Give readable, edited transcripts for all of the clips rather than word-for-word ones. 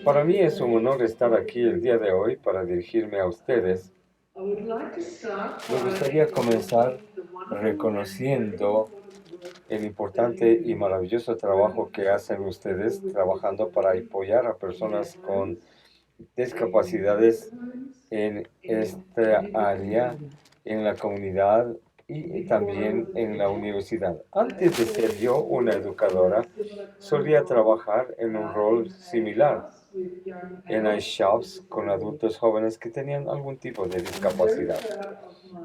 Para mí es un honor estar aquí el día de hoy para dirigirme a ustedes. Me gustaría comenzar reconociendo el importante y maravilloso trabajo que hacen ustedes trabajando para apoyar a personas con discapacidades en esta área, en la comunidad y también en la universidad. Antes de ser yo una educadora, solía trabajar en un rol similar en iShops con adultos jóvenes que tenían algún tipo de discapacidad.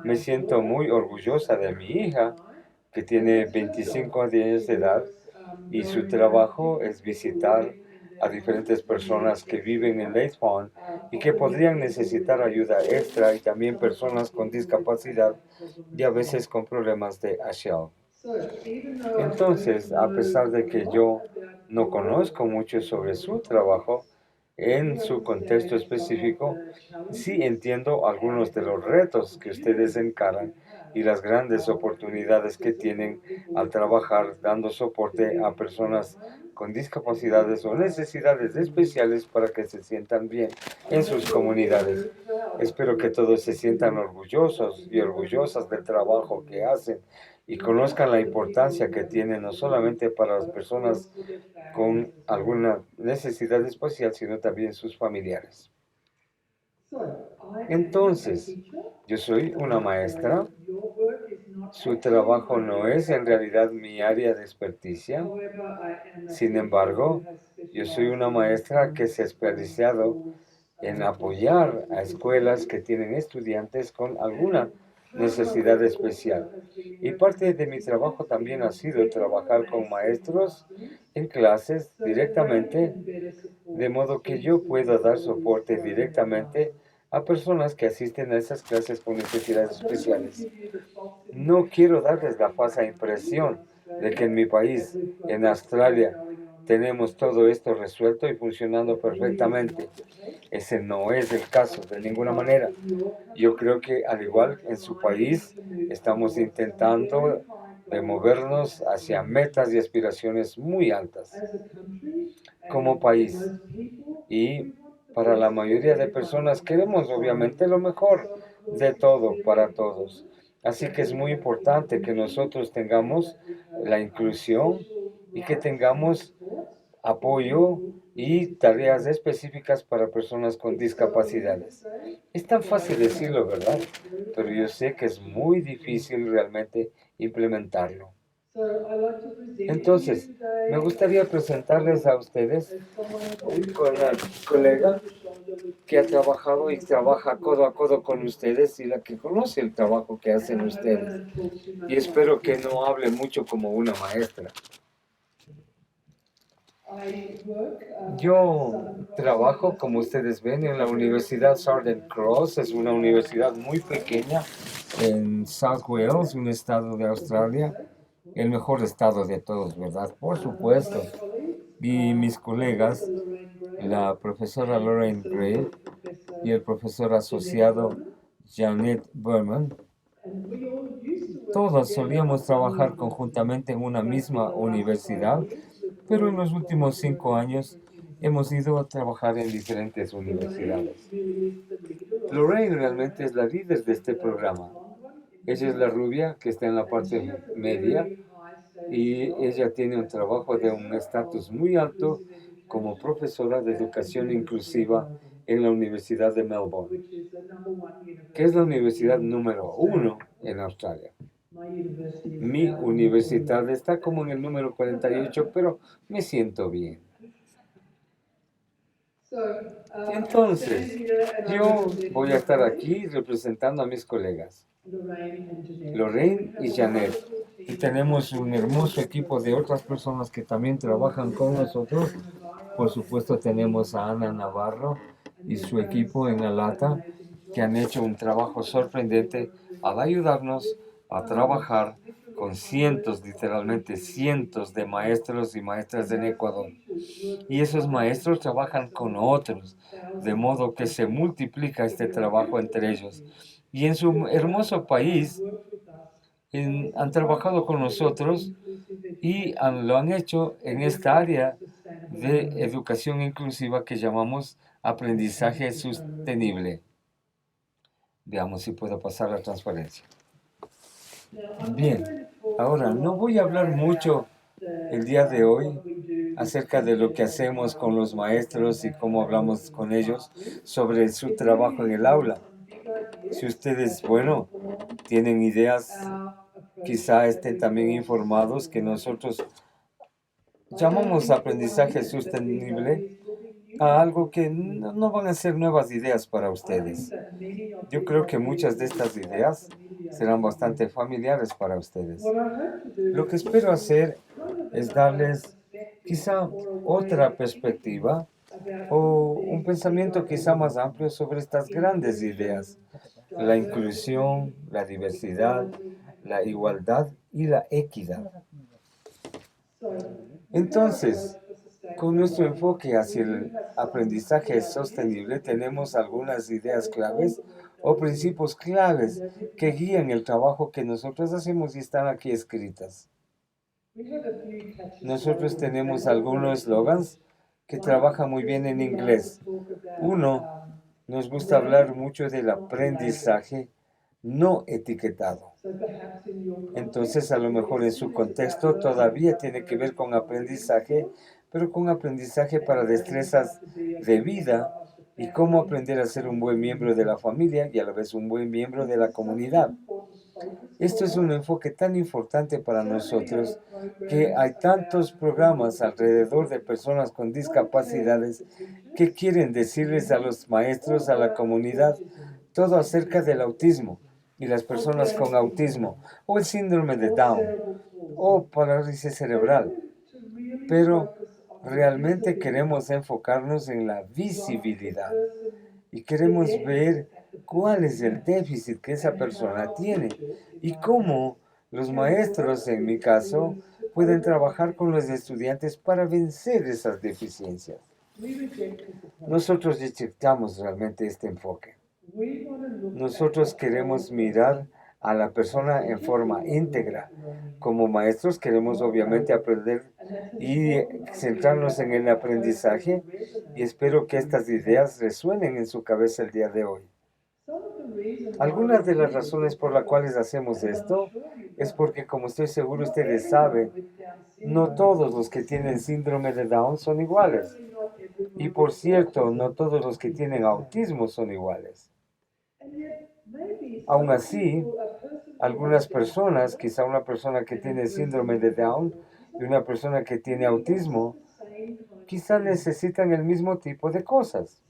Me siento muy orgullosa de mi hija, que tiene 25 años de edad, y su trabajo es visitar a diferentes personas que viven en Lake Pond y que podrían necesitar ayuda extra, y también personas con discapacidad y a veces con problemas de Ashell. Entonces, a pesar de que yo no conozco mucho sobre su trabajo en su contexto específico, sí entiendo algunos de los retos que ustedes encaran y las grandes oportunidades que tienen al trabajar dando soporte a personas con discapacidades o necesidades especiales para que se sientan bien en sus comunidades. Espero que todos se sientan orgullosos y orgullosas del trabajo que hacen y conozcan la importancia que tiene no solamente para las personas con alguna necesidad especial, sino también sus familiares. Entonces, yo soy una maestra. Su trabajo no es en realidad mi área de experticia. Sin embargo, yo soy una maestra que se ha especializado en apoyar a escuelas que tienen estudiantes con alguna necesidad especial. Y parte de mi trabajo también ha sido trabajar con maestros en clases directamente, de modo que yo pueda dar soporte directamente a personas que asisten a esas clases con necesidades especiales. No quiero darles la falsa impresión de que en mi país, en Australia, tenemos todo esto resuelto y funcionando perfectamente. Ese no es el caso de ninguna manera. Yo creo que al igual en su país, estamos intentando de movernos hacia metas y aspiraciones muy altas como país. Y para la mayoría de personas queremos obviamente lo mejor de todo para todos. Así que es muy importante que nosotros tengamos la inclusión y que tengamos apoyo y tareas específicas para personas con discapacidades. Es tan fácil decirlo, ¿verdad? Pero yo sé que es muy difícil realmente implementarlo. Entonces, me gustaría presentarles a ustedes con la colega que ha trabajado y trabaja codo a codo con ustedes y la que conoce el trabajo que hacen ustedes. Y espero que no hable mucho como una maestra. Yo trabajo, como ustedes ven, en la Universidad Southern Cross. Es una universidad muy pequeña en South Wales, un estado de Australia. El mejor estado de todos, ¿verdad? Por supuesto. Y mis colegas, la profesora Lorraine Gray y el profesor asociado Janet Berman, todos solíamos trabajar conjuntamente en una misma universidad, pero en los últimos 5 años hemos ido a trabajar en diferentes universidades. Lorraine realmente es la líder de este programa. Ella es la rubia que está en la parte media y ella tiene un trabajo de un estatus muy alto como profesora de educación inclusiva en la Universidad de Melbourne, que es la universidad número uno en Australia. Mi universidad está como en el número 48, pero me siento bien. Entonces, yo voy a estar aquí representando a mis colegas, Lorraine y Janet. Y tenemos un hermoso equipo de otras personas que también trabajan con nosotros. Por supuesto, tenemos a Ana Navarro y su equipo en Alata, que han hecho un trabajo sorprendente al ayudarnos a trabajar con cientos, literalmente cientos de maestros y maestras en Ecuador. Y esos maestros trabajan con otros, de modo que se multiplica este trabajo entre ellos. Y en su hermoso país han trabajado con nosotros y lo han hecho en esta área de educación inclusiva que llamamos aprendizaje sostenible. Veamos si puedo pasar la transparencia. Bien, ahora no voy a hablar mucho el día de hoy acerca de lo que hacemos con los maestros y cómo hablamos con ellos sobre su trabajo en el aula. Si ustedes, bueno, tienen ideas, quizá estén también informados que nosotros llamamos aprendizaje sostenible a algo que no van a ser nuevas ideas para ustedes. Yo creo que muchas de estas ideas serán bastante familiares para ustedes. Lo que espero hacer es darles quizá otra perspectiva o un pensamiento quizá más amplio sobre estas grandes ideas: la inclusión, la diversidad, la igualdad y la equidad. Entonces, con nuestro enfoque hacia el aprendizaje sostenible, tenemos algunas ideas claves o principios claves que guían el trabajo que nosotros hacemos y están aquí escritas. Nosotros tenemos algunos slogans que trabajan muy bien en inglés. Uno, nos gusta hablar mucho del aprendizaje no etiquetado. Entonces, a lo mejor en su contexto todavía tiene que ver con aprendizaje, pero con aprendizaje para destrezas de vida y cómo aprender a ser un buen miembro de la familia y a la vez un buen miembro de la comunidad. Esto es un enfoque tan importante para nosotros que hay tantos programas alrededor de personas con discapacidades que quieren decirles a los maestros, a la comunidad, todo acerca del autismo y las personas con autismo, o el síndrome de Down, o parálisis cerebral. Pero realmente queremos enfocarnos en la visibilidad y queremos ver cuál es el déficit que esa persona tiene y cómo los maestros, en mi caso, pueden trabajar con los estudiantes para vencer esas deficiencias. Nosotros rechazamos realmente este enfoque. Nosotros queremos mirar a la persona en forma íntegra. Como maestros queremos obviamente aprender y centrarnos en el aprendizaje, y espero que estas ideas resuenen en su cabeza el día de hoy. Algunas de las razones por las cuales hacemos esto es porque, como estoy seguro ustedes saben, no todos los que tienen síndrome de Down son iguales. Y por cierto, no todos los que tienen autismo son iguales. Aún así, algunas personas, quizá una persona que tiene síndrome de Down y una persona que tiene autismo, quizá necesitan el mismo tipo de cosas.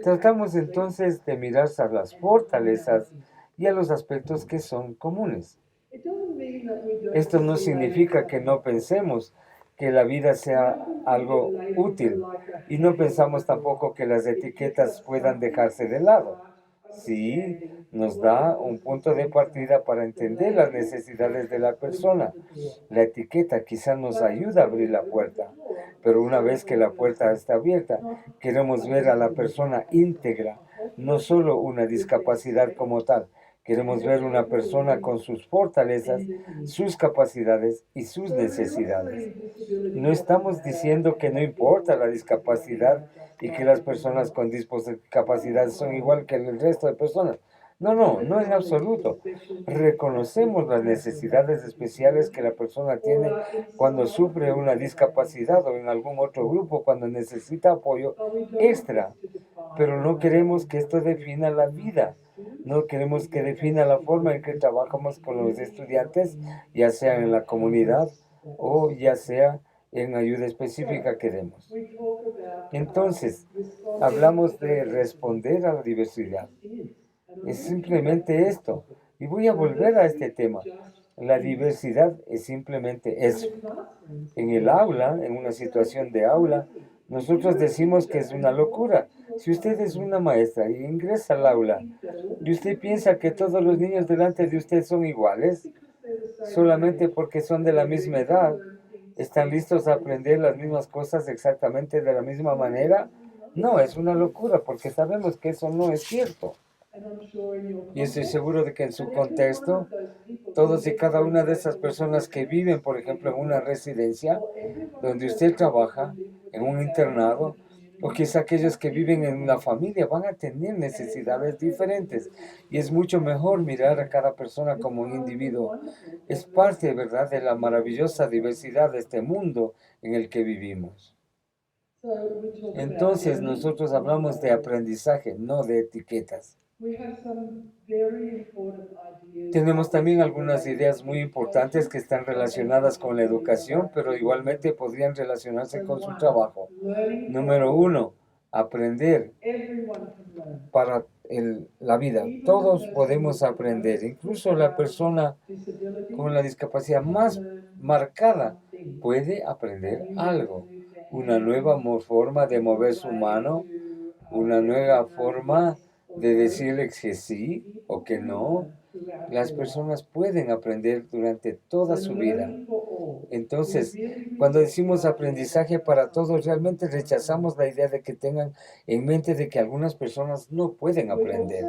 Tratamos entonces de mirar a las fortalezas y a los aspectos que son comunes. Esto no significa que no pensemos que la vida sea algo útil y no pensamos tampoco que las etiquetas puedan dejarse de lado. Sí, nos da un punto de partida para entender las necesidades de la persona. La etiqueta quizá nos ayuda a abrir la puerta, pero una vez que la puerta está abierta, queremos ver a la persona íntegra, no solo una discapacidad como tal. Queremos ver una persona con sus fortalezas, sus capacidades y sus necesidades. No estamos diciendo que no importa la discapacidad y que las personas con discapacidad son igual que el resto de personas. No en absoluto. Reconocemos las necesidades especiales que la persona tiene cuando sufre una discapacidad o en algún otro grupo cuando necesita apoyo extra. Pero no queremos que esto defina la vida. No queremos que defina la forma en que trabajamos con los estudiantes, ya sea en la comunidad o ya sea en ayuda específica que demos. Entonces, hablamos de responder a la diversidad. Es simplemente esto. Y voy a volver a este tema. La diversidad es simplemente eso. En el aula, en una situación de aula, nosotros decimos que es una locura. Si usted es una maestra y ingresa al aula y usted piensa que todos los niños delante de usted son iguales, solamente porque son de la misma edad, están listos a aprender las mismas cosas exactamente de la misma manera, no, es una locura porque sabemos que eso no es cierto. Y estoy seguro de que en su contexto, todos y cada una de esas personas que viven, por ejemplo, en una residencia donde usted trabaja, en un internado, o quizá aquellos que viven en una familia van a tener necesidades diferentes. Y es mucho mejor mirar a cada persona como un individuo. Es parte, ¿verdad?, de la maravillosa diversidad de este mundo en el que vivimos. Entonces nosotros hablamos de aprendizaje, no de etiquetas. Tenemos también algunas ideas muy importantes que están relacionadas con la educación, pero igualmente podrían relacionarse con su trabajo. Número 1, aprender para la vida. Todos podemos aprender, incluso la persona con la discapacidad más marcada puede aprender algo. Una nueva forma de mover su mano, una nueva forma de decirle que sí o que no. Las personas pueden aprender durante toda su vida. Entonces, cuando decimos aprendizaje para todos, realmente rechazamos la idea de que tengan en mente de que algunas personas no pueden aprender.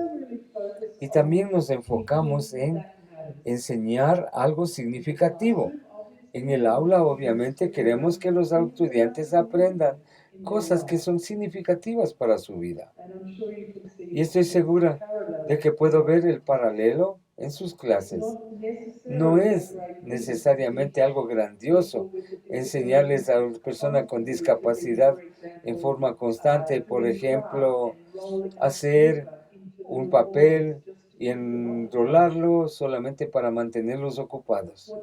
Y también nos enfocamos en enseñar algo significativo. En el aula, obviamente, queremos que los estudiantes aprendan cosas que son significativas para su vida. Y estoy segura de que puedo ver el paralelo en sus clases. No es necesariamente algo grandioso enseñarles a una persona con discapacidad en forma constante, por ejemplo, hacer un papel y enrolarlo solamente para mantenerlos ocupados.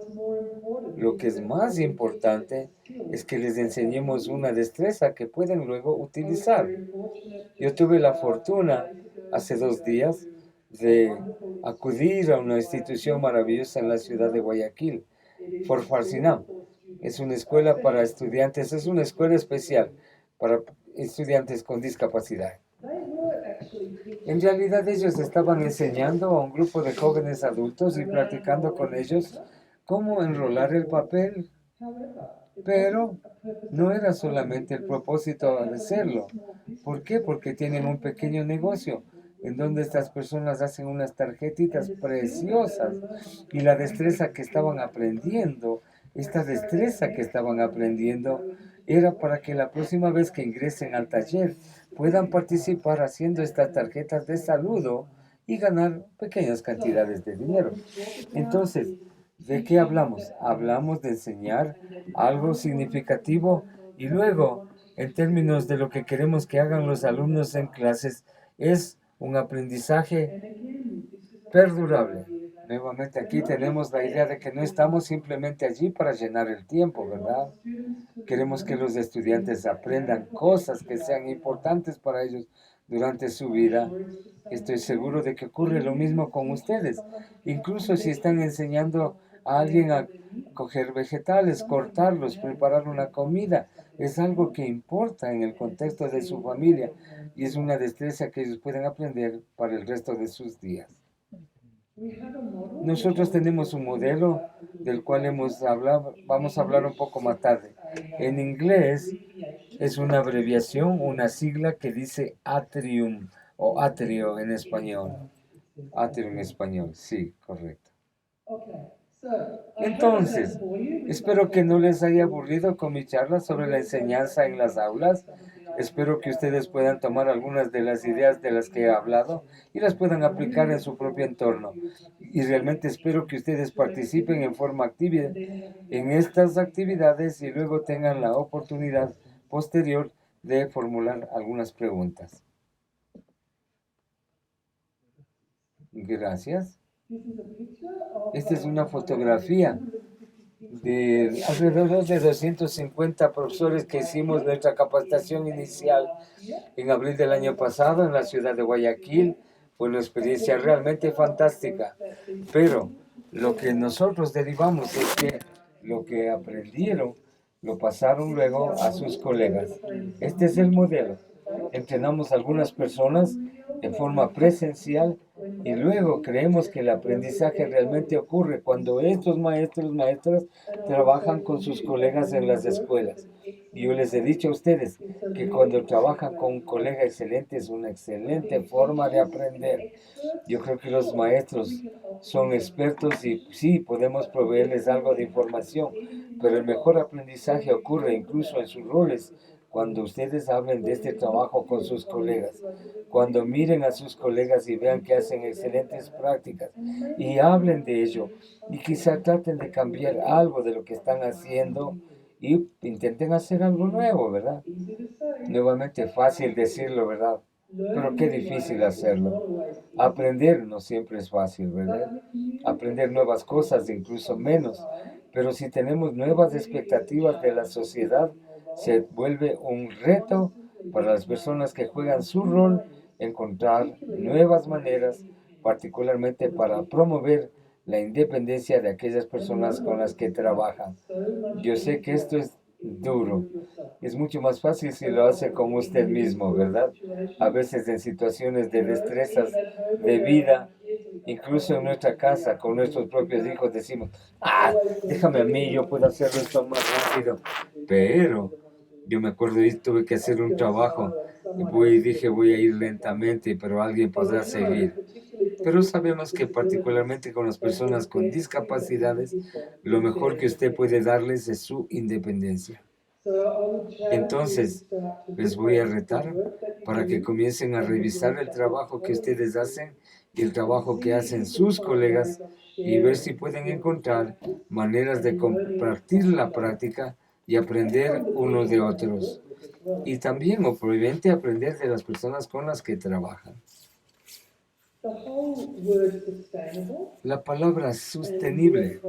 Lo que es más importante es que les enseñemos una destreza que pueden luego utilizar. Yo tuve la fortuna hace 2 días de acudir a una institución maravillosa en la ciudad de Guayaquil, Forfarsinam. Es una escuela para estudiantes, es una escuela especial para estudiantes con discapacidad. En realidad ellos estaban enseñando a un grupo de jóvenes adultos y practicando con ellos cómo enrolar el papel. Pero no era solamente el propósito de hacerlo. ¿Por qué? Porque tienen un pequeño negocio en donde estas personas hacen unas tarjetitas preciosas y la destreza que estaban aprendiendo, esta destreza que estaban aprendiendo era para que la próxima vez que ingresen al taller puedan participar haciendo estas tarjetas de saludo y ganar pequeñas cantidades de dinero. Entonces, ¿de qué hablamos? Hablamos de enseñar algo significativo y luego, en términos de lo que queremos que hagan los alumnos en clases, es un aprendizaje perdurable. Nuevamente aquí tenemos la idea de que no estamos simplemente allí para llenar el tiempo, ¿verdad? Queremos que los estudiantes aprendan cosas que sean importantes para ellos durante su vida. Estoy seguro de que ocurre lo mismo con ustedes. Incluso si están enseñando a alguien a coger vegetales, cortarlos, preparar una comida, es algo que importa en el contexto de su familia y es una destreza que ellos pueden aprender para el resto de sus días. Nosotros tenemos un modelo del cual vamos a hablar un poco más tarde. En inglés es una abreviación, una sigla que dice Atrium o Atrio en español. Atrio en español, sí, correcto. Entonces, espero que no les haya aburrido con mi charla sobre la enseñanza en las aulas. Espero que ustedes puedan tomar algunas de las ideas de las que he hablado y las puedan aplicar en su propio entorno. Y realmente espero que ustedes participen en forma activa en estas actividades y luego tengan la oportunidad posterior de formular algunas preguntas. Gracias. Esta es una fotografía de alrededor de 250 profesores que hicimos nuestra capacitación inicial en abril del año pasado en la ciudad de Guayaquil. Fue una experiencia realmente fantástica. Pero lo que nosotros derivamos es que lo que aprendieron lo pasaron luego a sus colegas. Este es el modelo. Entrenamos a algunas personas en forma presencial y luego creemos que el aprendizaje realmente ocurre cuando estos maestras trabajan con sus colegas en las escuelas. Y yo les he dicho a ustedes que cuando trabajan con un colega excelente es una excelente forma de aprender. Yo creo que los maestros son expertos y sí, podemos proveerles algo de información, pero el mejor aprendizaje ocurre incluso en sus roles cuando ustedes hablen de este trabajo con sus colegas, cuando miren a sus colegas y vean que hacen excelentes prácticas y hablen de ello y quizá traten de cambiar algo de lo que están haciendo y intenten hacer algo nuevo, ¿verdad? Nuevamente, fácil decirlo, ¿verdad? Pero qué difícil hacerlo. Aprender no siempre es fácil, ¿verdad? Aprender nuevas cosas, incluso menos. Pero si tenemos nuevas expectativas de la sociedad, se vuelve un reto para las personas que juegan su rol encontrar nuevas maneras, particularmente para promover la independencia de aquellas personas con las que trabajan. Yo sé que esto es duro. Es mucho más fácil si lo hace con usted mismo, ¿verdad? A veces en situaciones de destrezas de vida, incluso en nuestra casa, con nuestros propios hijos, decimos, déjame a mí, yo puedo hacerlo esto más rápido. Pero yo me acuerdo y tuve que hacer un trabajo. Y dije, voy a ir lentamente, pero alguien podrá seguir. Pero sabemos que particularmente con las personas con discapacidades, lo mejor que usted puede darles es su independencia. Entonces, les voy a retar para que comiencen a revisar el trabajo que ustedes hacen y el trabajo que hacen sus colegas y ver si pueden encontrar maneras de compartir la práctica y aprender unos de otros. Y también, obviamente, aprender de las personas con las que trabajan. La palabra sostenible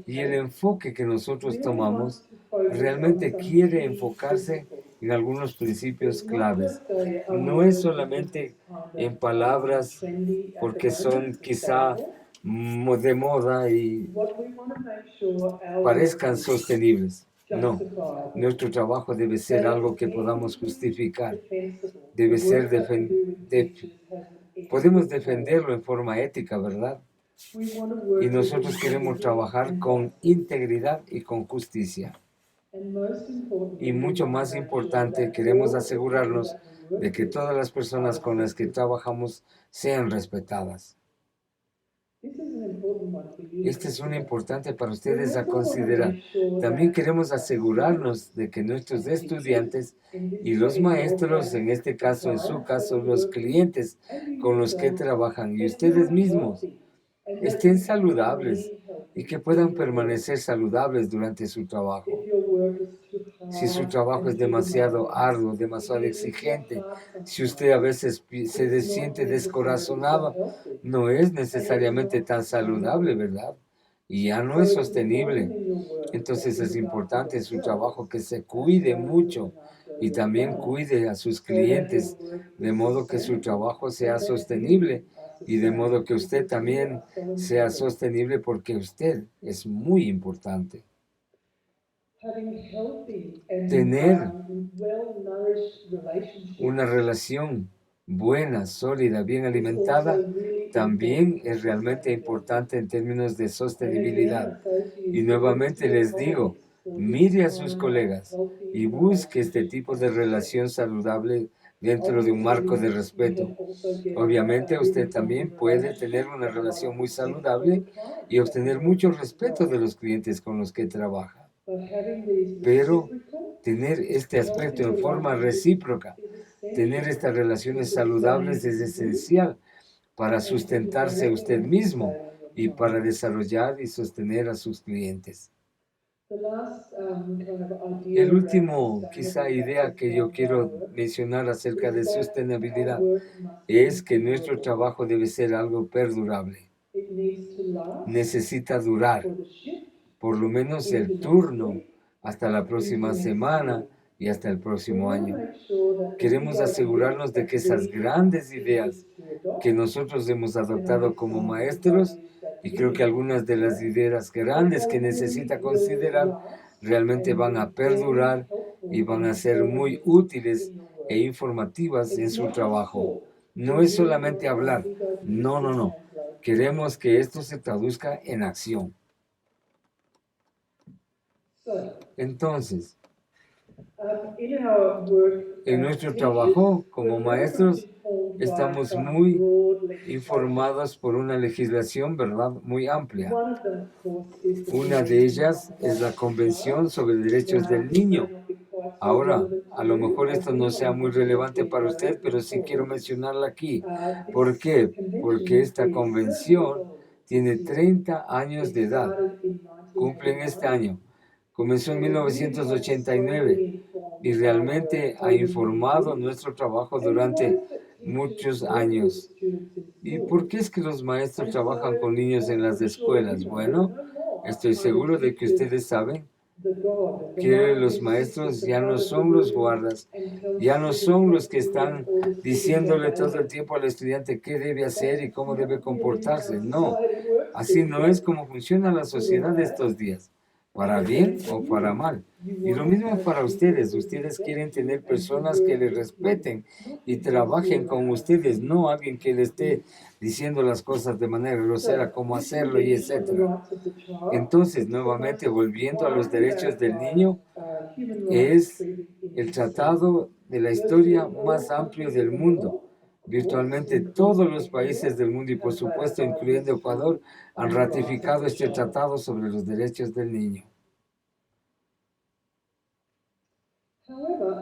y el enfoque que nosotros tomamos realmente quiere enfocarse en algunos principios claves. No es solamente en palabras porque son quizá de moda y parezcan sostenibles. No, nuestro trabajo debe ser algo que podamos justificar. Debe ser podemos defenderlo en forma ética, ¿verdad? Y nosotros queremos trabajar con integridad y con justicia. Y mucho más importante, queremos asegurarnos de que todas las personas con las que trabajamos sean respetadas. Este es una importante para ustedes a considerar. También queremos asegurarnos de que nuestros estudiantes y los maestros, en este caso, en su caso, los clientes con los que trabajan y ustedes mismos, estén saludables y que puedan permanecer saludables durante su trabajo. Si su trabajo es demasiado arduo, demasiado exigente, si usted a veces se siente descorazonado, no es necesariamente tan saludable, ¿verdad? Y ya no es sostenible. Entonces es importante en su trabajo que se cuide mucho y también cuide a sus clientes, de modo que su trabajo sea sostenible y de modo que usted también sea sostenible porque usted es muy importante. Tener una relación buena, sólida, bien alimentada, también es realmente importante en términos de sostenibilidad. Y nuevamente les digo, mire a sus colegas y busque este tipo de relación saludable dentro de un marco de respeto. Obviamente usted también puede tener una relación muy saludable y obtener mucho respeto de los clientes con los que trabaja. Pero tener este aspecto en forma recíproca, tener estas relaciones saludables es esencial para sustentarse usted mismo y para desarrollar y sostener a sus clientes. El último, quizá, idea que yo quiero mencionar acerca de sostenibilidad es que nuestro trabajo debe ser algo perdurable. Necesita durar, por lo menos el turno, hasta la próxima semana y hasta el próximo año. Queremos asegurarnos de que esas grandes ideas que nosotros hemos adoptado como maestros, y creo que algunas de las ideas grandes que necesita considerar realmente van a perdurar y van a ser muy útiles e informativas en su trabajo. No es solamente hablar. No, no, no. Queremos que esto se traduzca en acción. Entonces, en nuestro trabajo como maestros estamos muy informados por una legislación, ¿verdad?, muy amplia. Una de ellas es la Convención sobre Derechos del Niño. Ahora, a lo mejor esto no sea muy relevante para usted, pero sí quiero mencionarla aquí. ¿Por qué? Porque esta convención tiene 30 años de edad. Cumplen este año. Comenzó en 1989 y realmente ha informado nuestro trabajo durante muchos años. ¿Y por qué es que los maestros trabajan con niños en las escuelas? Bueno, estoy seguro de que ustedes saben que los maestros ya no son los guardas, ya no son los que están diciéndole todo el tiempo al estudiante qué debe hacer y cómo debe comportarse. No, así no es como funciona la sociedad de estos días, para bien o para mal. Y lo mismo para ustedes. Ustedes quieren tener personas que les respeten y trabajen con ustedes, no alguien que les esté diciendo las cosas de manera grosera, cómo hacerlo y etcétera. Entonces, nuevamente, volviendo a los derechos del niño, es el tratado de la historia más amplio del mundo. Virtualmente todos los países del mundo y por supuesto incluyendo Ecuador han ratificado este tratado sobre los derechos del niño.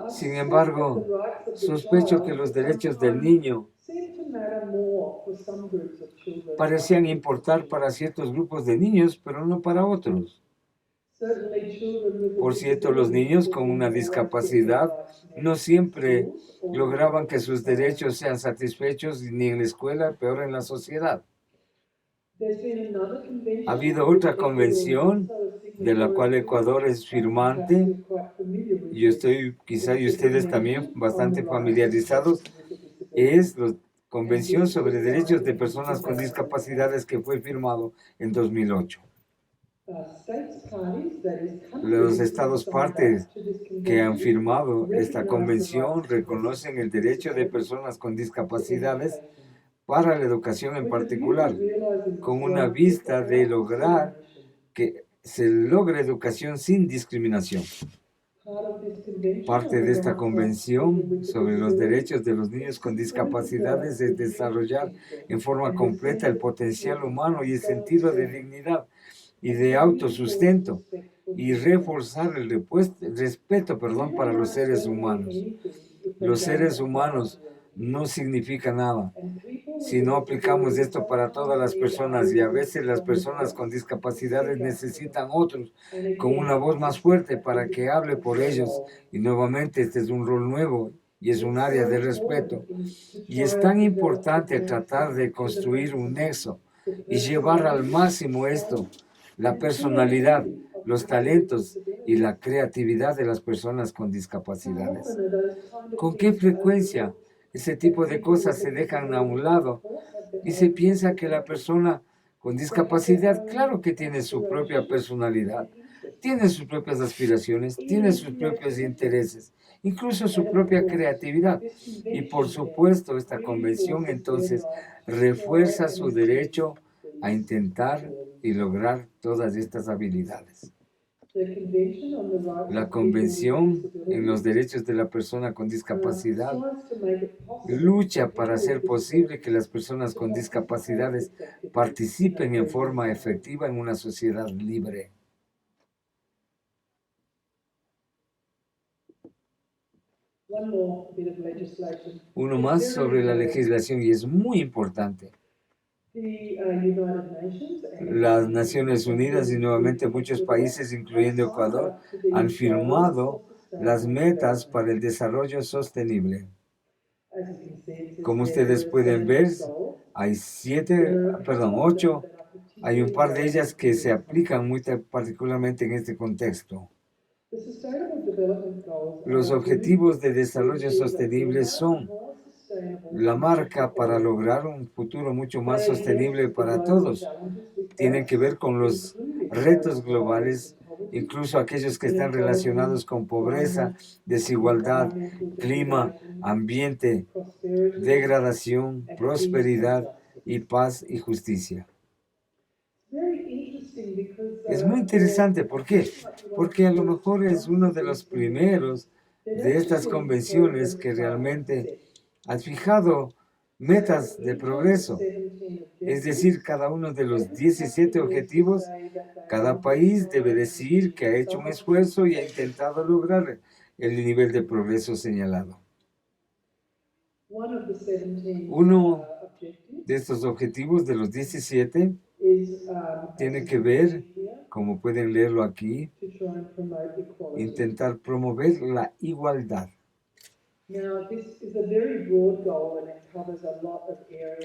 Sin embargo, sospecho que los derechos del niño parecían importar para ciertos grupos de niños, pero no para otros. Por cierto, los niños con una discapacidad no siempre lograban que sus derechos sean satisfechos ni en la escuela, peor en la sociedad. Ha habido otra convención de la cual Ecuador es firmante. Yo estoy, quizá y ustedes también, bastante familiarizados. Es la Convención sobre Derechos de Personas con Discapacidades que fue firmado en 2008. Los estados partes que han firmado esta convención reconocen el derecho de personas con discapacidades para la educación en particular, con una vista de lograr que se logre educación sin discriminación. Parte de esta convención sobre los derechos de los niños con discapacidades es desarrollar en forma completa el potencial humano y el sentido de dignidad y de autosustento y reforzar el respeto para los seres humanos. Los seres humanos no significa nada si no aplicamos esto para todas las personas, y a veces las personas con discapacidades necesitan otros con una voz más fuerte para que hable por ellos. Y nuevamente este es un rol nuevo y es un área de respeto. Y es tan importante tratar de construir un nexo y llevar al máximo esto, la personalidad, los talentos y la creatividad de las personas con discapacidades. ¿Con qué frecuencia ese tipo de cosas se dejan a un lado y se piensa que la persona con discapacidad, claro que tiene su propia personalidad, tiene sus propias aspiraciones, tiene sus propios intereses, incluso su propia creatividad? Y por supuesto, esta convención entonces refuerza su derecho a intentar y lograr todas estas habilidades. La Convención en los Derechos de la Persona con Discapacidad lucha para hacer posible que las personas con discapacidades participen en forma efectiva en una sociedad libre. Uno más sobre la legislación, y es muy importante. Las Naciones Unidas y nuevamente muchos países, incluyendo Ecuador, han firmado las metas para el desarrollo sostenible. Como ustedes pueden ver, hay 8, hay un par de ellas que se aplican muy particularmente en este contexto. Los objetivos de desarrollo sostenible son la marca para lograr un futuro mucho más sostenible para todos. Tienen que ver con los retos globales incluso aquellos que están relacionados con pobreza, desigualdad, clima, ambiente, degradación, prosperidad y paz y justicia. Es muy interesante, ¿por qué? Porque a lo mejor es uno de los primeros de estas convenciones que realmente han fijado metas de progreso. Es decir, cada uno de los 17 objetivos, cada país debe decir que ha hecho un esfuerzo y ha intentado lograr el nivel de progreso señalado. Uno de estos objetivos de los 17 tiene que ver, como pueden leerlo aquí, intentar promover la igualdad.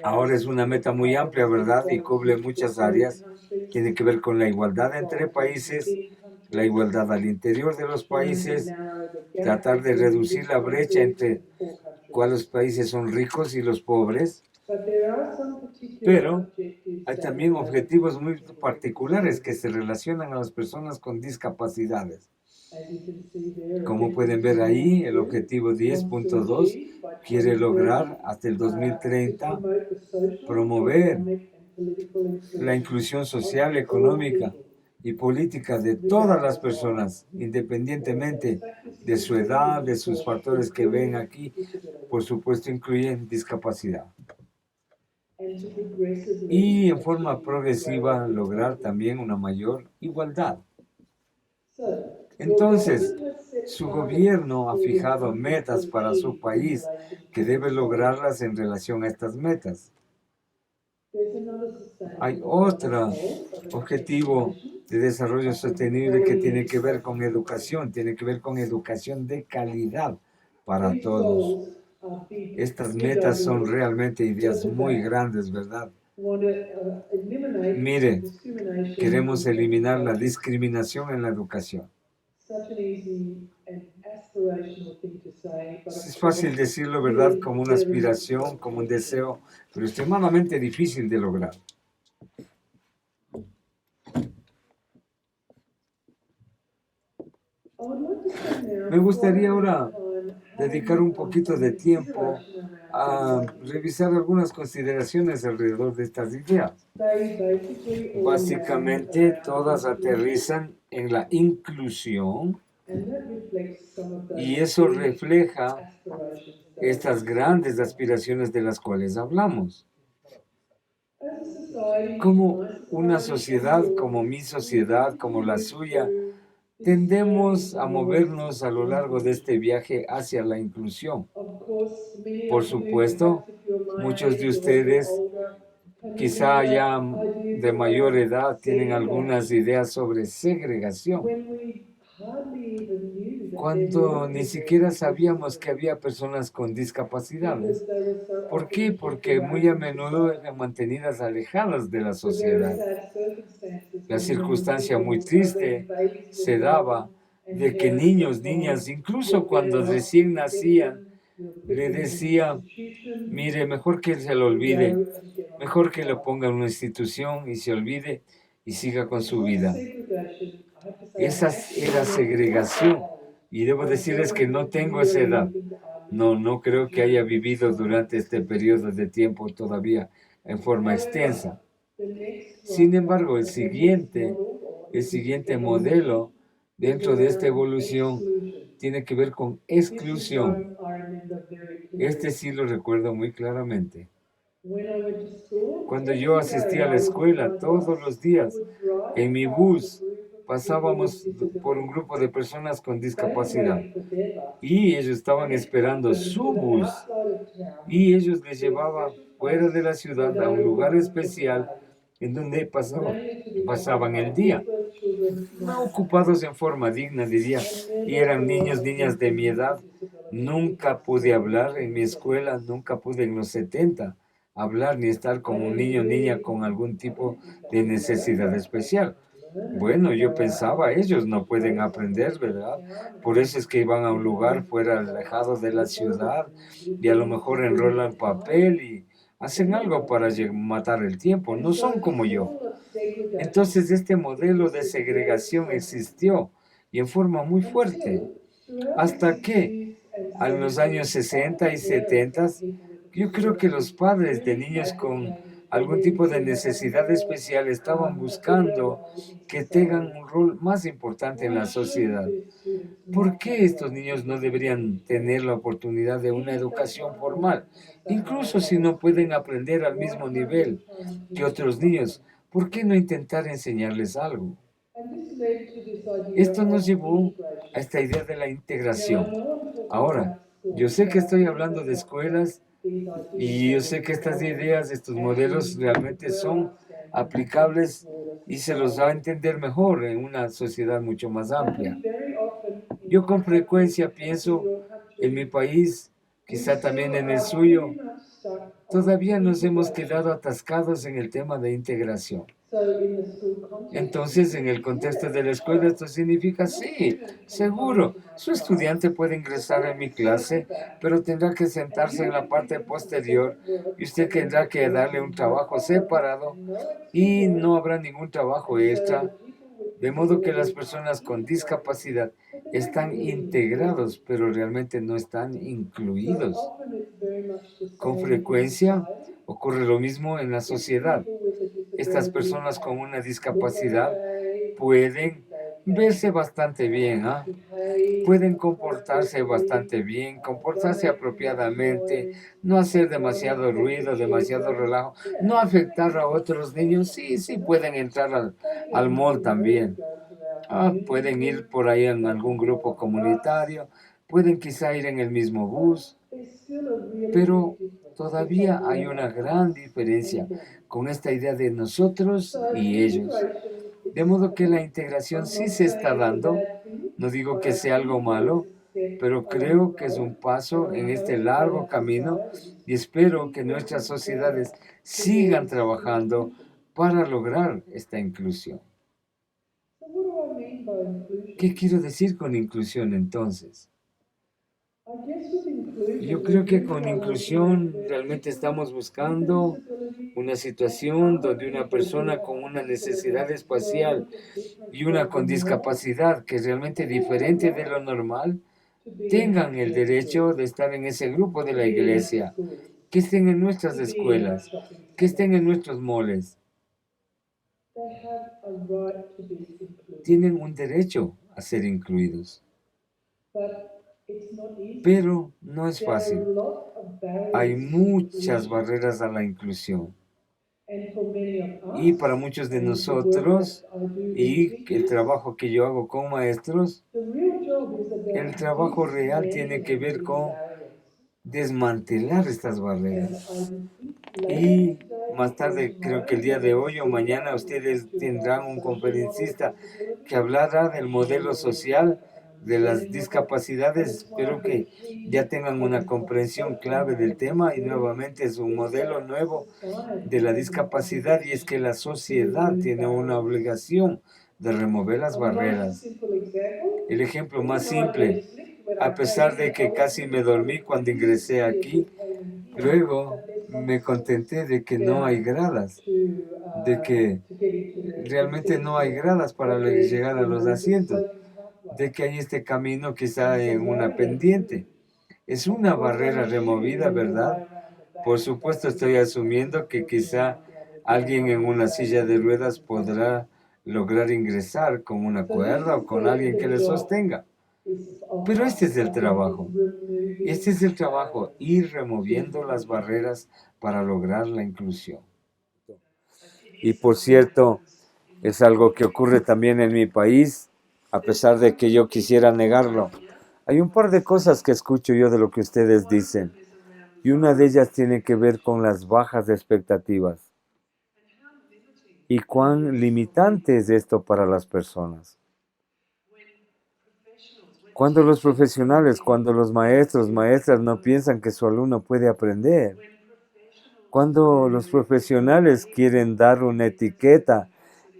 Ahora es una meta muy amplia, ¿verdad? Y cubre muchas áreas. Tiene que ver con la igualdad entre países, la igualdad al interior de los países, tratar de reducir la brecha entre cuáles países son ricos y los pobres. Pero hay también objetivos muy particulares que se relacionan a las personas con discapacidades. Como pueden ver ahí, el objetivo 10.2 quiere lograr hasta el 2030 promover la inclusión social, económica y política de todas las personas, independientemente de su edad, de sus factores que ven aquí, por supuesto incluyen discapacidad. Y en forma progresiva lograr también una mayor igualdad. Entonces, su gobierno ha fijado metas para su país que debe lograrlas en relación a estas metas. Hay otro objetivo de desarrollo sostenible que tiene que ver con educación, tiene que ver con educación de calidad para todos. Estas metas son realmente ideas muy grandes, ¿verdad? Mire, queremos eliminar la discriminación en la educación. Es fácil decirlo, ¿verdad? Como una aspiración, como un deseo, pero extremadamente difícil de lograr. Me gustaría ahora dedicar un poquito de tiempo a revisar algunas consideraciones alrededor de estas ideas. Básicamente, todas aterrizan en la inclusión y eso refleja estas grandes aspiraciones de las cuales hablamos. Como una sociedad, como mi sociedad, como la suya, tendemos a movernos a lo largo de este viaje hacia la inclusión. Por supuesto, muchos de ustedes, quizá ya de mayor edad, tienen algunas ideas sobre segregación, cuando ni siquiera sabíamos que había personas con discapacidades. ¿Por qué? Porque muy a menudo eran mantenidas alejadas de la sociedad. La circunstancia muy triste se daba de que niños, niñas, incluso cuando recién nacían, le decían, mire, mejor que se lo olvide, mejor que lo ponga en una institución y se olvide y siga con su vida. Esa era segregación. Y debo decirles que no tengo esa edad. No creo que haya vivido durante este periodo de tiempo todavía en forma extensa. Sin embargo, el siguiente modelo dentro de esta evolución tiene que ver con exclusión. Este sí lo recuerdo muy claramente. Cuando yo asistía a la escuela todos los días, en mi bus pasábamos por un grupo de personas con discapacidad y ellos estaban esperando su bus y ellos les llevaban fuera de la ciudad a un lugar especial en donde pasaban el día, no ocupados en forma digna, diría, y eran niños, niñas de mi edad. Nunca pude hablar en mi escuela, nunca pude en los 70 hablar ni estar como un niño o niña con algún tipo de necesidad especial. Bueno, yo pensaba, ellos no pueden aprender, ¿verdad? Por eso es que van a un lugar fuera, alejado de la ciudad, y a lo mejor enrolan papel y hacen algo para matar el tiempo. No son como yo. Entonces este modelo de segregación existió y en forma muy fuerte, hasta que en los años 60 y 70, yo creo que los padres de niños con algún tipo de necesidad especial estaban buscando que tengan un rol más importante en la sociedad. ¿Por qué estos niños no deberían tener la oportunidad de una educación formal? Incluso si no pueden aprender al mismo nivel que otros niños, ¿por qué no intentar enseñarles algo? Esto nos llevó a esta idea de la integración. Ahora, yo sé que estoy hablando de escuelas y yo sé que estas ideas, estos modelos realmente son aplicables y se los va a entender mejor en una sociedad mucho más amplia. Yo con frecuencia pienso en mi país, quizá también en el suyo, todavía nos hemos quedado atascados en el tema de integración. Entonces, en el contexto de la escuela, esto significa, sí, seguro, su estudiante puede ingresar en mi clase, pero tendrá que sentarse en la parte posterior y usted tendrá que darle un trabajo separado y no habrá ningún trabajo extra, de modo que las personas con discapacidad están integrados, pero realmente no están incluidos. Con frecuencia ocurre lo mismo en la sociedad. Estas personas con una discapacidad pueden verse bastante bien, ¿ah? Pueden comportarse bastante bien, comportarse apropiadamente, no hacer demasiado ruido, demasiado relajo, no afectar a otros niños. Sí, sí, pueden entrar al mall también. Pueden ir por ahí en algún grupo comunitario, pueden quizá ir en el mismo bus, pero todavía hay una gran diferencia con esta idea de nosotros y ellos. De modo que la integración sí se está dando, no digo que sea algo malo, pero creo que es un paso en este largo camino y espero que nuestras sociedades sigan trabajando para lograr esta inclusión. ¿Qué quiero decir con inclusión entonces? Yo creo que con inclusión realmente estamos buscando una situación donde una persona con una necesidad espacial y una con discapacidad que es realmente diferente de lo normal tengan el derecho de estar en ese grupo de la iglesia, que estén en nuestras escuelas, que estén en nuestros moles. Tienen un derecho a ser incluidos. Pero no es fácil. Hay muchas barreras a la inclusión. Y para muchos de nosotros, y el trabajo que yo hago con maestros, el trabajo real tiene que ver con desmantelar estas barreras. Y más tarde, creo que el día de hoy o mañana, ustedes tendrán un conferencista que hablará del modelo social de las discapacidades. Espero que ya tengan una comprensión clave del tema y nuevamente es un modelo nuevo de la discapacidad y es que la sociedad tiene una obligación de remover las barreras. El ejemplo más simple, a pesar de que casi me dormí cuando ingresé aquí, luego me contenté de que no hay gradas, de que realmente no hay gradas para llegar a los asientos, de que hay este camino quizá en una pendiente. Es una barrera removida, ¿verdad? Por supuesto estoy asumiendo que quizá alguien en una silla de ruedas podrá lograr ingresar con una cuerda o con alguien que le sostenga. Pero este es el trabajo. Este es el trabajo, ir removiendo las barreras para lograr la inclusión. Y por cierto, es algo que ocurre también en mi país, a pesar de que yo quisiera negarlo. Hay un par de cosas que escucho yo de lo que ustedes dicen, y una de ellas tiene que ver con las bajas expectativas. ¿Y cuán limitante es esto para las personas? Cuando los profesionales, cuando los maestros, maestras no piensan que su alumno puede aprender, cuando los profesionales quieren dar una etiqueta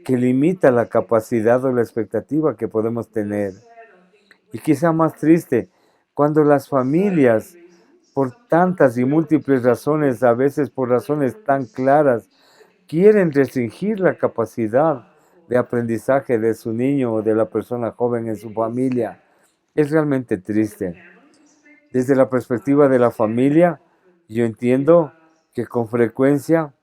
que limita la capacidad o la expectativa que podemos tener. Y quizá más triste, cuando las familias, por tantas y múltiples razones, a veces por razones tan claras, quieren restringir la capacidad de aprendizaje de su niño o de la persona joven en su familia. Es realmente triste. Desde la perspectiva de la familia, yo entiendo que con frecuencia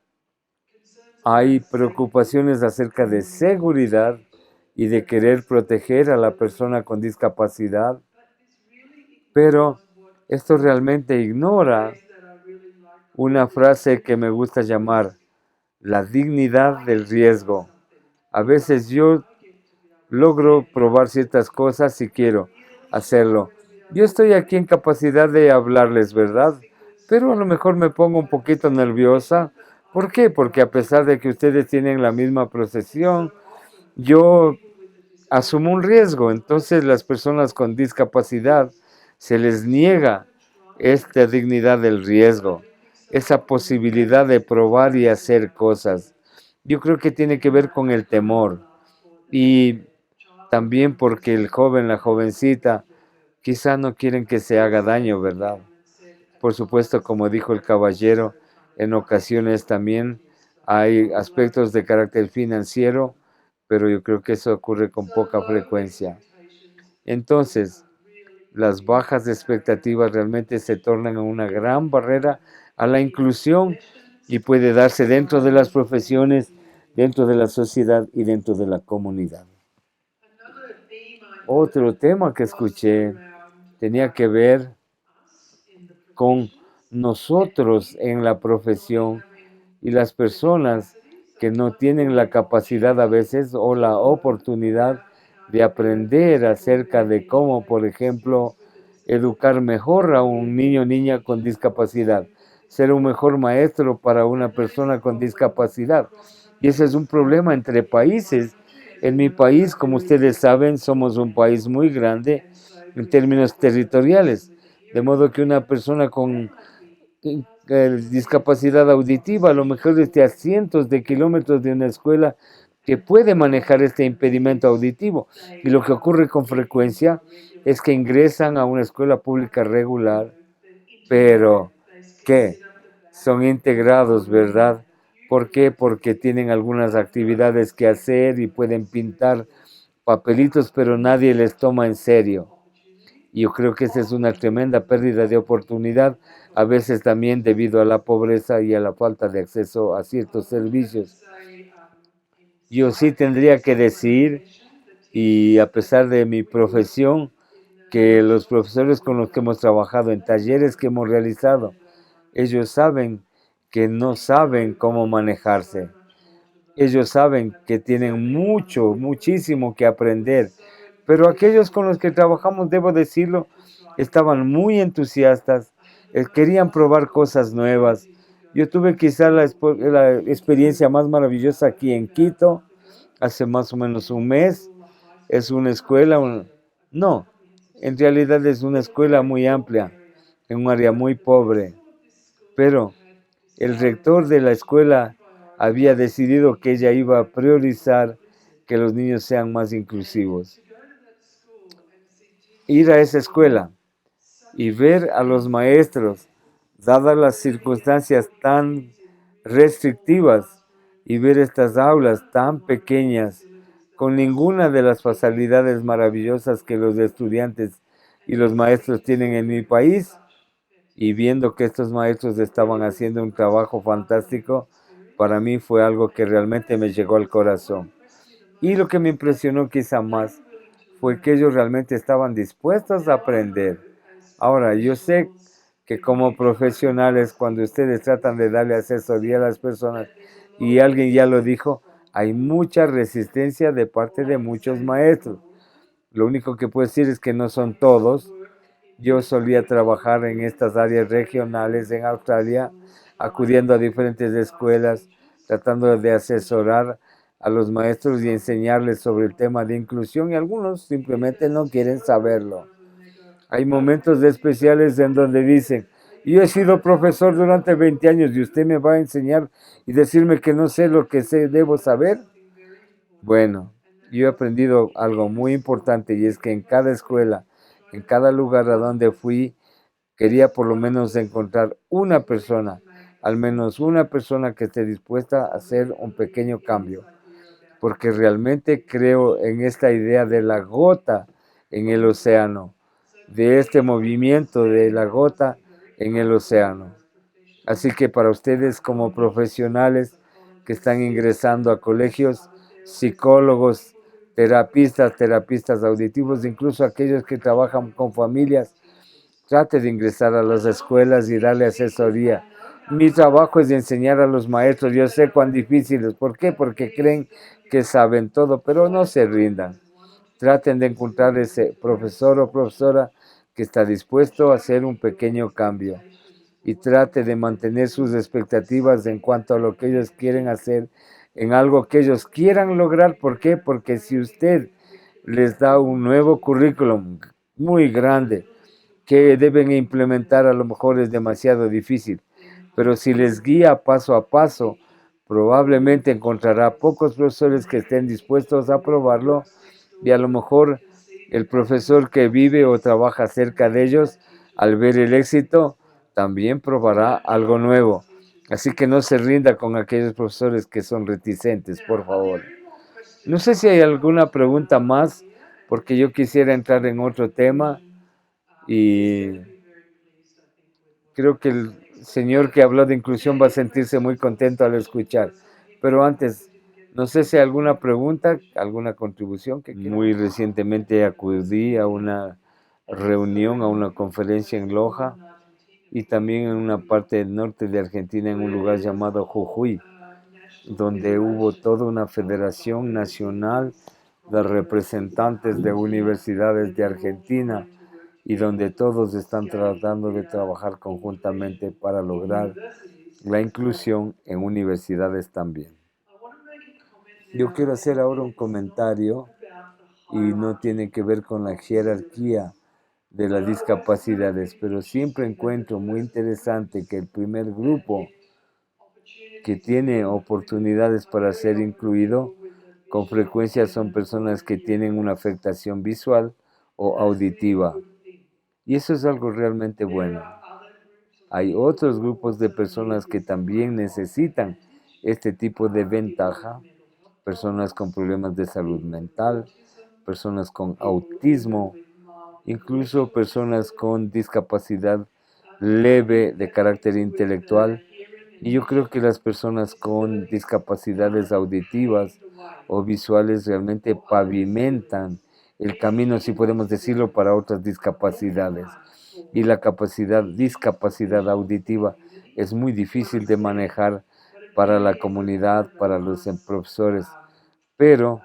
hay preocupaciones acerca de seguridad y de querer proteger a la persona con discapacidad, pero esto realmente ignora una frase que me gusta llamar la dignidad del riesgo. A veces yo logro probar ciertas cosas y quiero hacerlo. Yo estoy aquí en capacidad de hablarles, ¿verdad? Pero a lo mejor me pongo un poquito nerviosa. ¿Por qué? Porque a pesar de que ustedes tienen la misma profesión, yo asumo un riesgo. Entonces las personas con discapacidad se les niega esta dignidad del riesgo, esa posibilidad de probar y hacer cosas. Yo creo que tiene que ver con el temor y también porque el joven, la jovencita, quizá no quieren que se haga daño, ¿verdad? Por supuesto, como dijo el caballero, en ocasiones también hay aspectos de carácter financiero, pero yo creo que eso ocurre con poca frecuencia. Entonces, las bajas expectativas realmente se tornan una gran barrera a la inclusión y puede darse dentro de las profesiones, dentro de la sociedad y dentro de la comunidad. Otro tema que escuché tenía que ver con nosotros en la profesión y las personas que no tienen la capacidad a veces o la oportunidad de aprender acerca de cómo, por ejemplo, educar mejor a un niño o niña con discapacidad, ser un mejor maestro para una persona con discapacidad. Y ese es un problema entre países. En mi país, como ustedes saben, somos un país muy grande en términos territoriales, de modo que una persona con discapacidad auditiva a lo mejor esté a cientos de kilómetros de una escuela que puede manejar este impedimento auditivo. Y lo que ocurre con frecuencia es que ingresan a una escuela pública regular, pero que son integrados, ¿verdad? ¿Por qué? Porque tienen algunas actividades que hacer y pueden pintar papelitos, pero nadie les toma en serio. Y yo creo que esa es una tremenda pérdida de oportunidad, a veces también debido a la pobreza y a la falta de acceso a ciertos servicios. Yo sí tendría que decir, y a pesar de mi profesión, que los profesores con los que hemos trabajado en talleres que hemos realizado, ellos saben que no saben cómo manejarse. Ellos saben que tienen muchísimo que aprender. Pero aquellos con los que trabajamos, debo decirlo, estaban muy entusiastas, querían probar cosas nuevas. Yo tuve quizá la experiencia más maravillosa aquí en Quito, hace más o menos un mes. Es una escuela, no, en realidad es una escuela muy amplia, en un área muy pobre. Pero el rector de la escuela había decidido que ella iba a priorizar que los niños sean más inclusivos. Ir a esa escuela y ver a los maestros, dadas las circunstancias tan restrictivas, y ver estas aulas tan pequeñas, con ninguna de las facilidades maravillosas que los estudiantes y los maestros tienen en mi país, y viendo que estos maestros estaban haciendo un trabajo fantástico, para mí fue algo que realmente me llegó al corazón. Y lo que me impresionó quizá más fue que ellos realmente estaban dispuestos a aprender. Ahora, yo sé que como profesionales, cuando ustedes tratan de darle asesoría a las personas, y alguien ya lo dijo, hay mucha resistencia de parte de muchos maestros. Lo único que puedo decir es que no son todos. Yo solía trabajar en estas áreas regionales en Australia, acudiendo a diferentes escuelas, tratando de asesorar a los maestros y enseñarles sobre el tema de inclusión, y algunos simplemente no quieren saberlo. Hay momentos especiales en donde dicen, yo he sido profesor durante 20 años y usted me va a enseñar y decirme que no sé lo que debo saber. Bueno, yo he aprendido algo muy importante, y es que en cada escuela, en cada lugar a donde fui, quería por lo menos encontrar una persona al menos una persona que esté dispuesta a hacer un pequeño cambio, porque realmente creo en esta idea de la gota en el océano, de este movimiento de la gota en el océano. Así que para ustedes como profesionales que están ingresando a colegios, psicólogos, terapistas auditivos, incluso aquellos que trabajan con familias, trate de ingresar a las escuelas y darle asesoría. Mi trabajo es enseñar a los maestros. Yo sé cuán difícil es. ¿Por qué? Porque creen que saben todo, pero no se rindan. Traten de encontrar ese profesor o profesora que está dispuesto a hacer un pequeño cambio y trate de mantener sus expectativas en cuanto a lo que ellos quieren hacer, en algo que ellos quieran lograr. ¿Por qué? Porque si usted les da un nuevo currículum muy grande que deben implementar, a lo mejor es demasiado difícil, pero si les guía paso a paso, probablemente encontrará pocos profesores que estén dispuestos a probarlo y a lo mejor el profesor que vive o trabaja cerca de ellos, al ver el éxito, también probará algo nuevo. Así que no se rinda con aquellos profesores que son reticentes, por favor. No sé si hay alguna pregunta más, porque yo quisiera entrar en otro tema y creo que el señor que habló de inclusión va a sentirse muy contento al escuchar. Pero antes, no sé si hay alguna pregunta, alguna contribución que quiera. Muy recientemente acudí a una reunión, a una conferencia en Loja y también en una parte del norte de Argentina, en un lugar llamado Jujuy, donde hubo toda una federación nacional de representantes de universidades de Argentina y donde todos están tratando de trabajar conjuntamente para lograr la inclusión en universidades también. Yo quiero hacer ahora un comentario y no tiene que ver con la jerarquía de las discapacidades, pero siempre encuentro muy interesante que el primer grupo que tiene oportunidades para ser incluido con frecuencia son personas que tienen una afectación visual o auditiva. Y eso es algo realmente bueno. Hay otros grupos de personas que también necesitan este tipo de ventaja, personas con problemas de salud mental, personas con autismo, incluso personas con discapacidad leve de carácter intelectual. Y yo creo que las personas con discapacidades auditivas o visuales realmente pavimentan el camino, si podemos decirlo, para otras discapacidades. Y la discapacidad auditiva es muy difícil de manejar para la comunidad, para los profesores, pero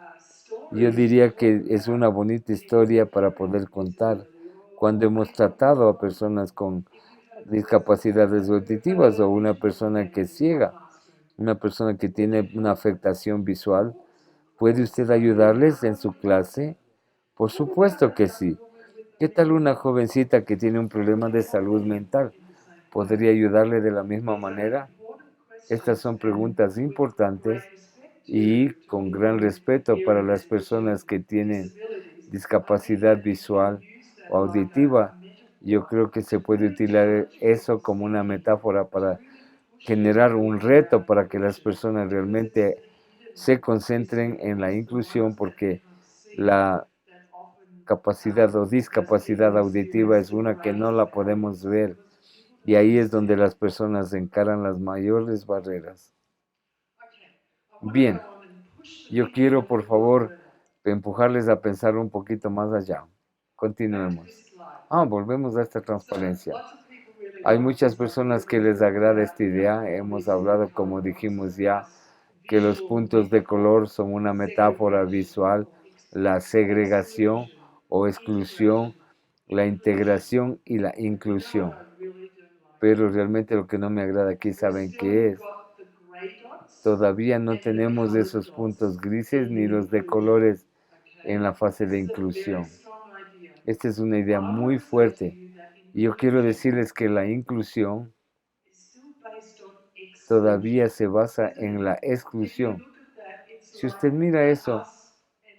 yo diría que es una bonita historia para poder contar cuando hemos tratado a personas con discapacidades auditivas o una persona que es ciega, una persona que tiene una afectación visual. ¿Puede usted ayudarles en su clase? Por supuesto que sí. ¿Qué tal una jovencita que tiene un problema de salud mental? ¿Podría ayudarle de la misma manera? Estas son preguntas importantes y con gran respeto para las personas que tienen discapacidad visual o auditiva. Yo creo que se puede utilizar eso como una metáfora para generar un reto para que las personas realmente se concentren en la inclusión, porque la capacidad o discapacidad auditiva es una que no la podemos ver y ahí es donde las personas encaran las mayores barreras. Bien, yo quiero por favor empujarles a pensar un poquito más allá. Continuemos. Volvemos a esta transparencia. Hay muchas personas que les agrada esta idea. Hemos hablado, como dijimos ya, que los puntos de color son una metáfora visual, la segregación o exclusión, la integración y la inclusión. Pero realmente lo que no me agrada aquí, ¿saben qué es? Todavía no tenemos esos puntos grises ni los de colores en la fase de inclusión. Esta es una idea muy fuerte y yo quiero decirles que la inclusión todavía se basa en la exclusión. Si usted mira eso,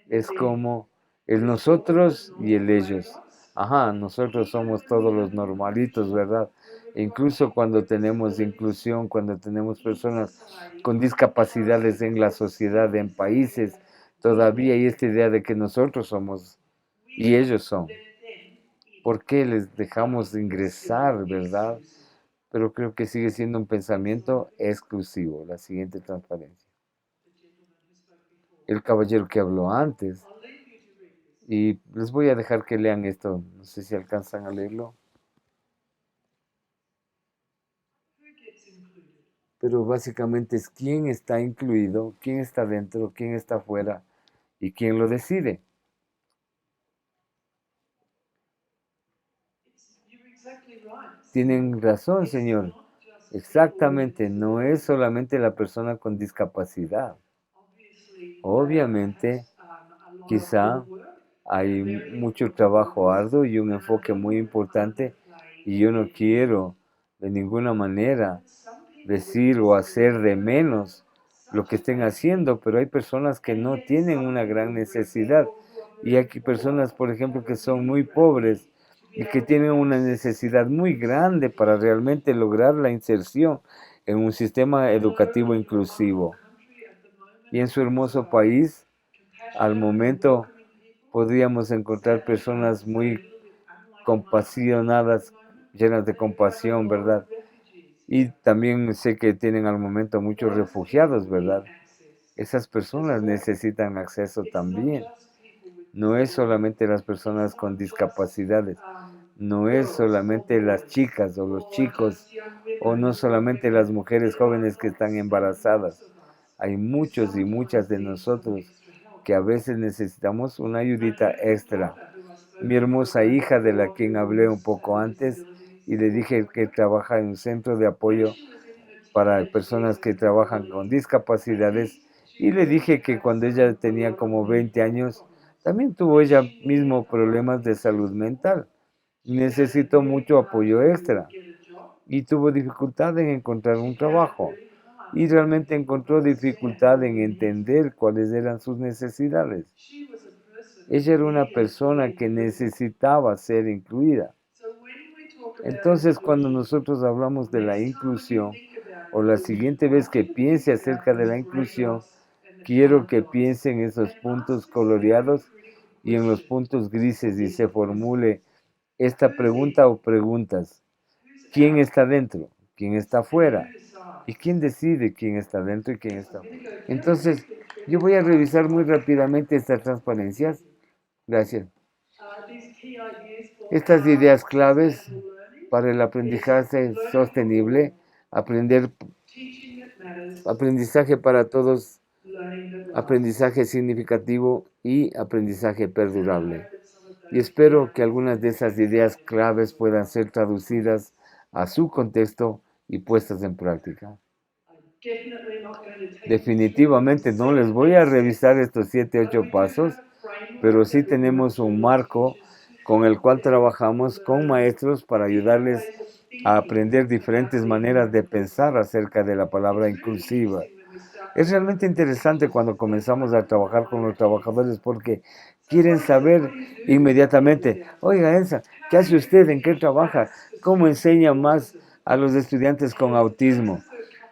es como el nosotros y el ellos. Nosotros somos todos los normalitos, ¿verdad? Incluso cuando tenemos inclusión, cuando tenemos personas con discapacidades en la sociedad, en países, todavía hay esta idea de que nosotros somos y ellos son. ¿Por qué les dejamos ingresar, verdad? Pero creo que sigue siendo un pensamiento exclusivo. La siguiente transparencia. El caballero que habló antes. Y les voy a dejar que lean esto. No sé si alcanzan a leerlo. Pero básicamente es quién está incluido, quién está dentro, quién está fuera y quién lo decide. Tienen razón, señor. Exactamente, no es solamente la persona con discapacidad. Obviamente, quizá hay mucho trabajo arduo y un enfoque muy importante y yo no quiero de ninguna manera decir o hacer de menos lo que estén haciendo, pero hay personas que no tienen una gran necesidad y hay personas, por ejemplo, que son muy pobres y que tienen una necesidad muy grande para realmente lograr la inserción en un sistema educativo inclusivo. Y en su hermoso país, al momento podríamos encontrar personas muy compasionadas, llenas de compasión, ¿verdad? Y también sé que tienen al momento muchos refugiados, ¿verdad? Esas personas necesitan acceso también. No es solamente las personas con discapacidades, no es solamente las chicas o los chicos, o no solamente las mujeres jóvenes que están embarazadas. Hay muchos y muchas de nosotros que a veces necesitamos una ayudita extra. Mi hermosa hija, de la quien hablé un poco antes, y le dije que trabaja en un centro de apoyo para personas que trabajan con discapacidades, y le dije que cuando ella tenía como 20 años, también tuvo ella mismo problemas de salud mental. Necesitó mucho apoyo extra y tuvo dificultad en encontrar un trabajo. Y realmente encontró dificultad en entender cuáles eran sus necesidades. Ella era una persona que necesitaba ser incluida. Entonces, cuando nosotros hablamos de la inclusión, o la siguiente vez que piense acerca de la inclusión, quiero que piense en esos puntos coloreados y en los puntos grises y se formule esta pregunta o preguntas. ¿Quién está dentro? ¿Quién está afuera? ¿Y quién decide quién está dentro y quién está afuera? Entonces, yo voy a revisar muy rápidamente estas transparencias. Gracias. Estas ideas claves para el aprendizaje sostenible, aprendizaje para todos, aprendizaje significativo y aprendizaje perdurable. Y espero que algunas de esas ideas claves puedan ser traducidas a su contexto y puestas en práctica. Definitivamente no les voy a revisar estos 7, 8 pasos, pero sí tenemos un marco con el cual trabajamos con maestros para ayudarles a aprender diferentes maneras de pensar acerca de la palabra inclusiva. Es realmente interesante cuando comenzamos a trabajar con los trabajadores porque quieren saber inmediatamente, oiga, Ensa, ¿qué hace usted? ¿En qué trabaja? ¿Cómo enseña más a los estudiantes con autismo?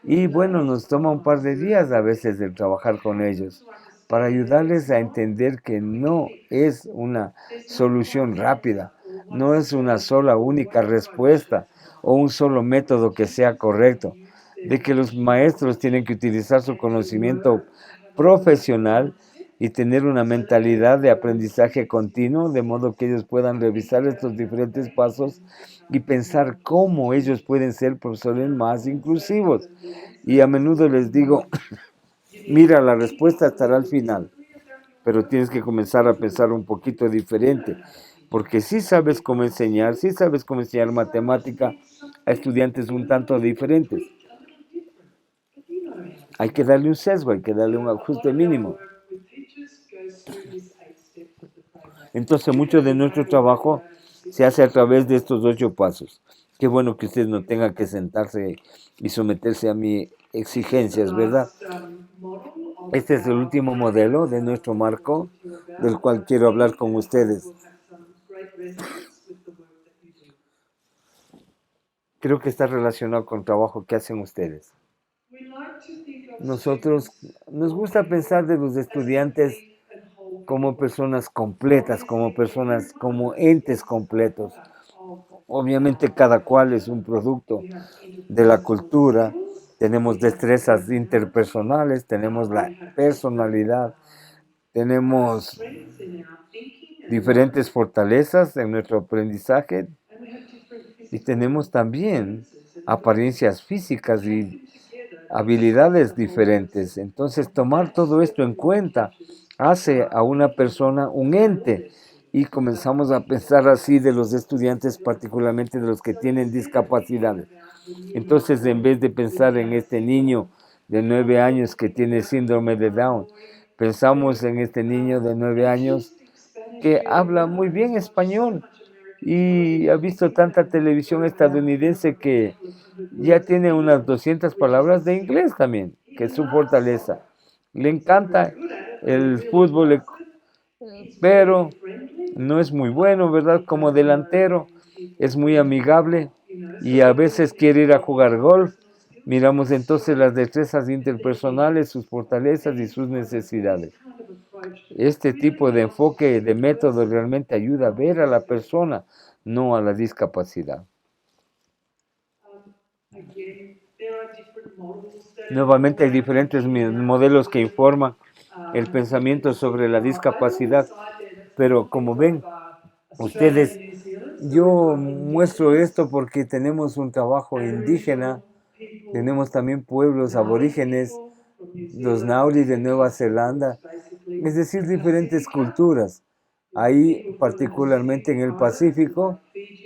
Y bueno, nos toma un par de días a veces el trabajar con ellos para ayudarles a entender que no es una solución rápida, no es una sola única respuesta o un solo método que sea correcto, de que los maestros tienen que utilizar su conocimiento profesional y tener una mentalidad de aprendizaje continuo, de modo que ellos puedan revisar estos diferentes pasos y pensar cómo ellos pueden ser profesores más inclusivos. Y a menudo les digo, mira, la respuesta estará al final, pero tienes que comenzar a pensar un poquito diferente, porque si sabes cómo enseñar, si sabes cómo enseñar matemática a estudiantes un tanto diferentes. Hay que darle un sesgo, hay que darle un ajuste mínimo. Entonces, mucho de nuestro trabajo se hace a través de estos 8 pasos. Qué bueno que usted no tenga que sentarse y someterse a mis exigencias, ¿verdad? Este es el último modelo de nuestro marco, del cual quiero hablar con ustedes. creo que está relacionado con el trabajo que hacen ustedes. Nosotros nos gusta pensar de los estudiantes como personas completas, como personas, como entes completos. Obviamente cada cual es un producto de la cultura. Tenemos destrezas interpersonales, tenemos la personalidad, tenemos diferentes fortalezas en nuestro aprendizaje y tenemos también apariencias físicas y habilidades diferentes. Entonces, tomar todo esto en cuenta hace a una persona un ente y comenzamos a pensar así de los estudiantes, particularmente de los que tienen discapacidades. Entonces, en vez de pensar en este niño de 9 años que tiene síndrome de Down, pensamos en este niño de 9 años que habla muy bien español y ha visto tanta televisión estadounidense que ya tiene unas 200 palabras de inglés también, que es su fortaleza. Le encanta el fútbol, pero no es muy bueno, ¿verdad? Como delantero, es muy amigable y a veces quiere ir a jugar golf. Miramos entonces las destrezas interpersonales, sus fortalezas y sus necesidades. Este tipo de enfoque, de método, realmente ayuda a ver a la persona, no a la discapacidad. Nuevamente hay diferentes modelos que informan el pensamiento sobre la discapacidad, pero como ven ustedes, yo muestro esto porque tenemos un trabajo indígena, tenemos también pueblos aborígenes, los Maori de Nueva Zelanda, es decir, diferentes culturas. Ahí, particularmente en el Pacífico,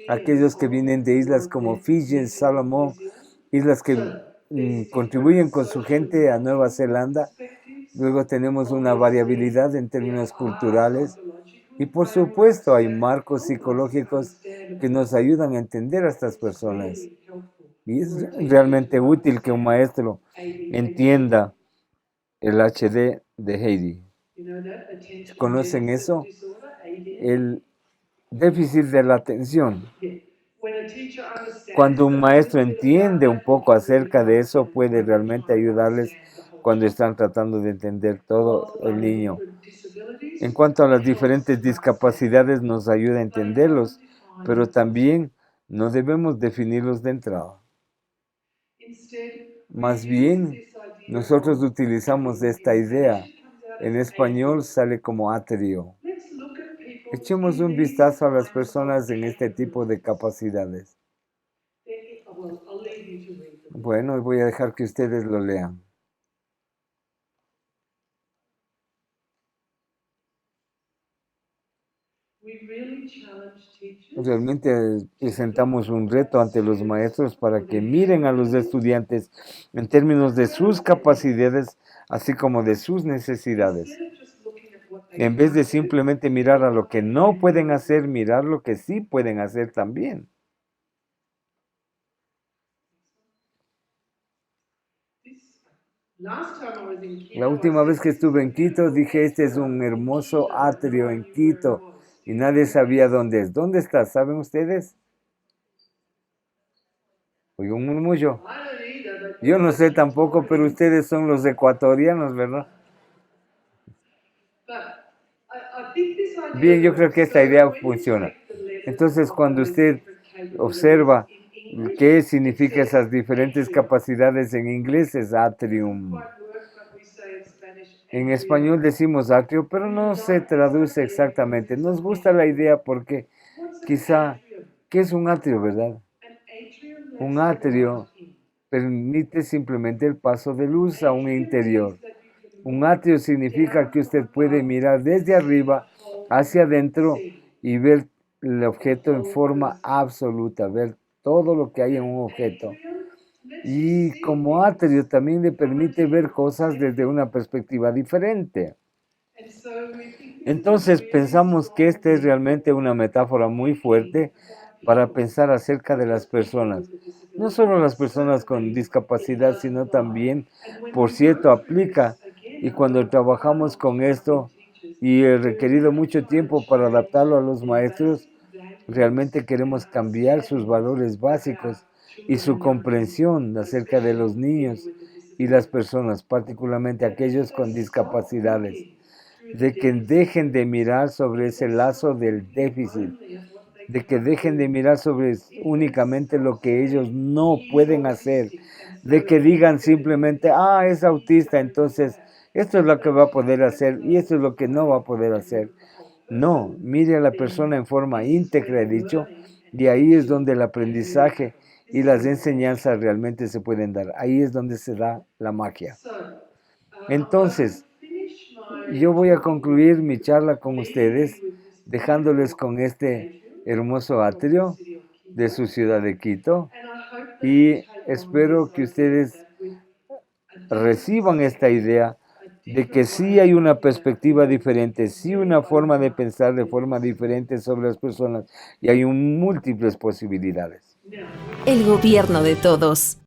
aquellos que vienen de islas como Fiji, Salomón, islas que contribuyen con su gente a Nueva Zelanda. Luego tenemos una variabilidad en términos culturales y por supuesto hay marcos psicológicos que nos ayudan a entender a estas personas. Y es realmente útil que un maestro entienda el HD de Heidi. ¿Conocen eso? El déficit de la atención. Cuando un maestro entiende un poco acerca de eso, puede realmente ayudarles cuando están tratando de entender todo el niño. En cuanto a las diferentes discapacidades, nos ayuda a entenderlos, pero también no debemos definirlos de entrada. Más bien, nosotros utilizamos esta idea. En español sale como atrio. Echemos un vistazo a las personas en este tipo de capacidades. Bueno, voy a dejar que ustedes lo lean. Realmente presentamos un reto ante los maestros para que miren a los estudiantes en términos de sus capacidades, así como de sus necesidades. En vez de simplemente mirar a lo que no pueden hacer, mirar lo que sí pueden hacer también. La última vez que estuve en Quito dije, este es un hermoso atrio en Quito y nadie sabía dónde es. ¿Dónde está? ¿Saben ustedes? Oye, un murmullo. Yo no sé tampoco, pero ustedes son los ecuatorianos, ¿verdad? Bien, yo creo que esta idea funciona. Entonces, cuando usted observa qué significa esas diferentes capacidades en inglés, es atrium. En español decimos atrio, pero no se traduce exactamente. Nos gusta la idea porque quizá, ¿qué es un atrio, verdad? Un atrio permite simplemente el paso de luz a un interior. Un atrio significa que usted puede mirar desde arriba hacia adentro y ver el objeto en forma absoluta, ver todo lo que hay en un objeto. Y como atrio también le permite ver cosas desde una perspectiva diferente. Entonces pensamos que esta es realmente una metáfora muy fuerte para pensar acerca de las personas. No solo las personas con discapacidad, sino también, por cierto, aplica. Y cuando trabajamos con esto y he requerido mucho tiempo para adaptarlo a los maestros, realmente queremos cambiar sus valores básicos y su comprensión acerca de los niños y las personas, particularmente aquellos con discapacidades, de que dejen de mirar sobre ese lazo del déficit, de que dejen de mirar sobre únicamente lo que ellos no pueden hacer, de que digan simplemente, es autista, entonces esto es lo que va a poder hacer y esto es lo que no va a poder hacer. No, mire a la persona en forma íntegra, he dicho, y ahí es donde el aprendizaje y las enseñanzas realmente se pueden dar. Ahí es donde se da la magia. Entonces, yo voy a concluir mi charla con ustedes dejándoles con este hermoso atrio de su ciudad de Quito y espero que ustedes reciban esta idea de que sí hay una perspectiva diferente, sí una forma de pensar de forma diferente sobre las personas y hay múltiples posibilidades. El gobierno de todos.